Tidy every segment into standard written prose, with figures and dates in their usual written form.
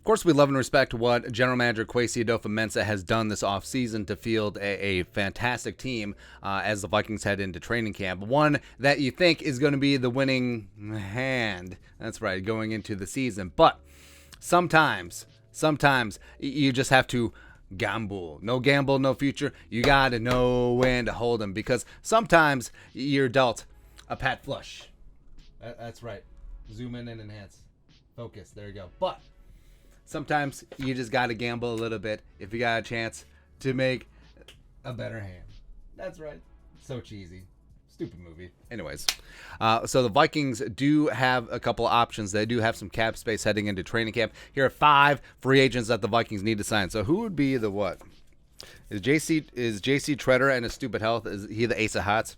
course, we love and respect what General Manager Kwesi Adofo-Mensah has done this offseason to field a fantastic team as the Vikings head into training camp. One that you think is going to be the winning hand. That's right, going into the season. But sometimes you just have to gamble. No gamble, no future. You got to know when to hold them, because sometimes you're dealt a pat flush. That's right. Zoom in and enhance. Focus. There you go. But sometimes you just got to gamble a little bit if you got a chance to make a better hand. That's right. So cheesy. Stupid movie. Anyways, so the Vikings do have a couple of options. They do have some cap space heading into training camp. Here are 5 free agents that the Vikings need to sign. So who would be the what? Is JC Treader and his stupid health? Is he the ace of hearts?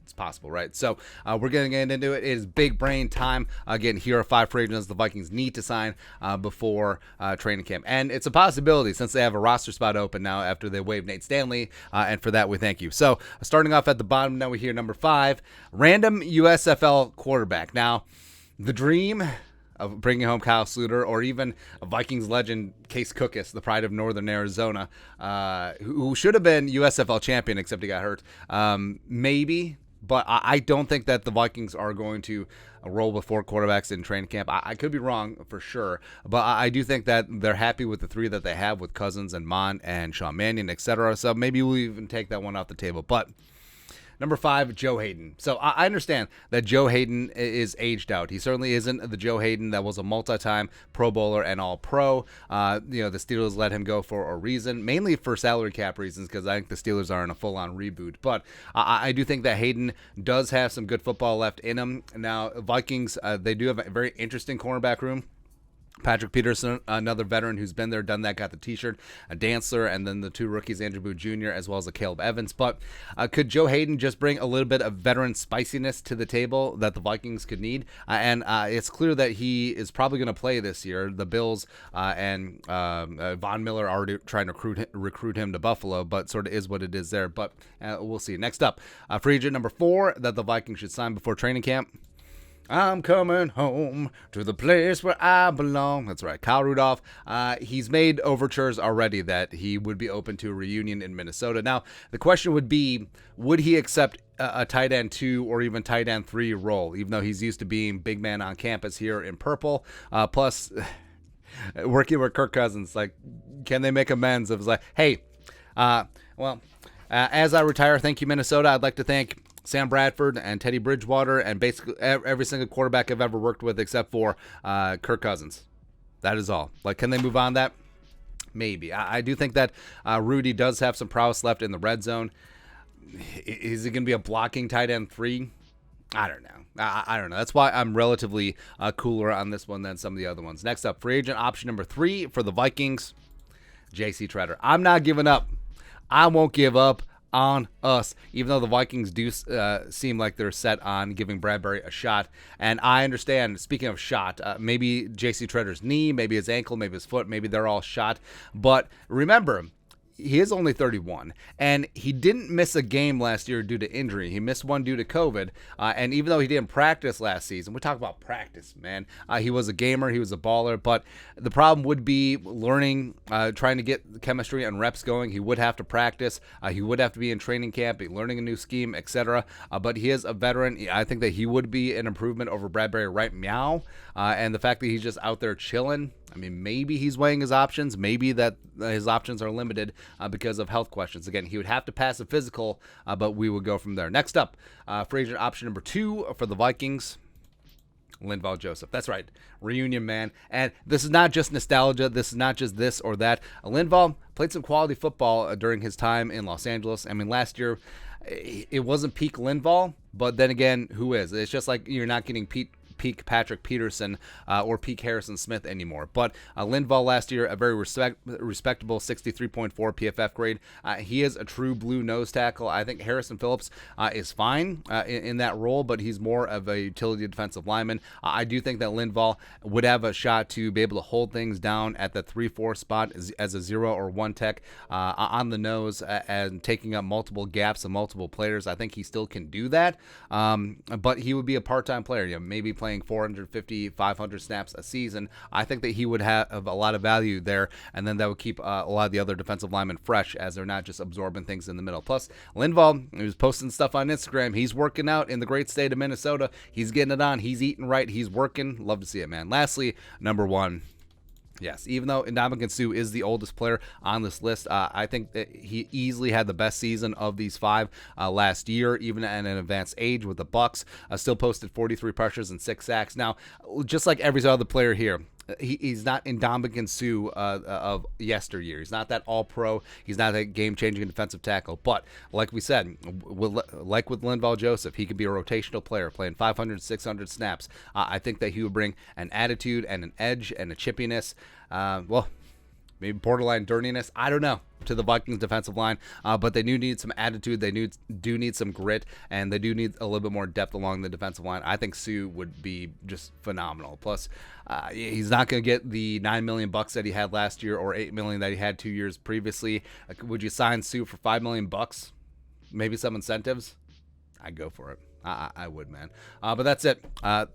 It's possible, right? So we're going to get into it. It is big brain time. Again, here are 5 free agents the Vikings need to sign before training camp. And it's a possibility since they have a roster spot open now after they waived Nate Stanley. And for that, we thank you. So starting off at the bottom, now we hear number 5, random USFL quarterback. Now, the dream of bringing home Kyle Sluter, or even a Vikings legend, Case Cookus, the pride of Northern Arizona, who should have been USFL champion, except he got hurt. Maybe. But I don't think that the Vikings are going to roll with 4 quarterbacks in training camp. I could be wrong for sure, but I do think that they're happy with the 3 that they have with Cousins and Mont and Sean Mannion, etc. So maybe we'll even take that one off the table. But number 5, Joe Hayden. So I understand that Joe Hayden is aged out. He certainly isn't the Joe Hayden that was a multi-time Pro Bowler and All-Pro. The Steelers let him go for a reason, mainly for salary cap reasons, because I think the Steelers are in a full-on reboot. But I do think that Hayden does have some good football left in him. Now, Vikings, they do have a very interesting cornerback room. Patrick Peterson, another veteran who's been there, done that, got the t-shirt, a Dantzler, and then the 2 rookies, Andrew Booth Jr., as well as a Caleb Evans. But could Joe Hayden just bring a little bit of veteran spiciness to the table that the Vikings could need? And it's clear that he is probably going to play this year. The Bills and Von Miller are already trying to recruit him to Buffalo, but sort of is what it is there. But we'll see. Next up, free agent number 4 that the Vikings should sign before training camp. I'm coming home to the place where I belong. That's right, Kyle Rudolph. He's made overtures already that he would be open to a reunion in Minnesota. Now, the question would be, would he accept a tight end 2 or even tight end 3 role, even though he's used to being big man on campus here in purple? Plus, working with Kirk Cousins, like, can they make amends of like, hey, as I retire, thank you, Minnesota. I'd like to thank Sam Bradford and Teddy Bridgewater and basically every single quarterback I've ever worked with except for Kirk Cousins. That is all. Like, can they move on that? Maybe. I do think that Rudy does have some prowess left in the red zone. Is he going to be a blocking tight end 3? I don't know. I don't know. That's why I'm relatively cooler on this one than some of the other ones. Next up, free agent option number 3 for the Vikings, JC Treader. I'm not giving up. I won't give up on us, even though the Vikings do seem like they're set on giving Bradbury a shot. And I understand, speaking of shot, maybe J.C. Treader's knee, maybe his ankle, maybe his foot, maybe they're all shot. But remember, he is only 31, and he didn't miss a game last year due to injury. He missed one due to COVID, and even though he didn't practice last season, we talk about practice, man. He was a gamer, he was a baller, but the problem would be learning, trying to get chemistry and reps going. He would have to practice. He would have to be in training camp, be learning a new scheme, etc. But he is a veteran. I think that he would be an improvement over Bradbury right meow, and the fact that he's just out there chilling, I mean, maybe he's weighing his options. Maybe that his options are limited because of health questions. Again, he would have to pass a physical, but we would go from there. Next up, free agent option number 2 for the Vikings, Lindvall Joseph. That's right, reunion man. And this is not just nostalgia. This is not just this or that. Lindvall played some quality football during his time in Los Angeles. I mean, last year, it wasn't peak Lindvall, but then again, who is? It's just like you're not getting peak Patrick Peterson or peak Harrison Smith anymore. But Lindvall last year, a very respectable 63.4 PFF grade. He is a true blue nose tackle. I think Harrison Phillips is fine in that role, but he's more of a utility defensive lineman. I do think that Lindvall would have a shot to be able to hold things down at the 3-4 spot as a 0 or 1 tech on the nose and taking up multiple gaps and multiple players. I think he still can do that, but he would be a part-time player, maybe playing playing 450, 500 snaps a season. I think that he would have a lot of value there, and then that would keep a lot of the other defensive linemen fresh as they're not just absorbing things in the middle. Plus, Lindvall, he was posting stuff on Instagram. He's working out in the great state of Minnesota. He's getting it on. He's eating right. He's working. Love to see it, man. Lastly, number one. Yes, even though Ndamukong Suh is the oldest player on this list, I think that he easily had the best season of these five last year, even at an advanced age with the Bucks. Still posted 43 pressures and 6 sacks. Now, just like every other player here, he's not Ndamukong Suh of yesteryear. He's not that all-pro. He's not that game-changing defensive tackle. But like we said, like with Lindvall Joseph, he could be a rotational player playing 500, 600 snaps. I think that he would bring an attitude and an edge and a chippiness. Maybe borderline dirtiness. I don't know, to the Vikings defensive line, but they do need some attitude. They do need some grit, and they do need a little bit more depth along the defensive line. I think Suh would be just phenomenal. Plus, he's not going to get the $9 million that he had last year or $8 million that he had 2 years previously. Would you sign Suh for $5 million? Maybe some incentives. I'd go for it. I would, man. But that's it.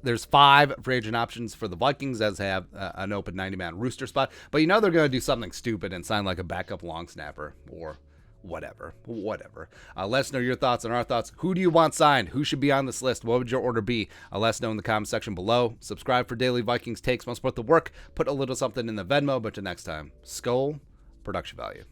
There's 5 free agent options for the Vikings, as have an open 90-man rooster spot. But you know they're going to do something stupid and sign like a backup long snapper or whatever. Let us know your thoughts and our thoughts. Who do you want signed? Who should be on this list? What would your order be? Let us know in the comment section below. Subscribe for daily Vikings takes. Most support the work. Put a little something in the Venmo. But till next time, Skull Production Value.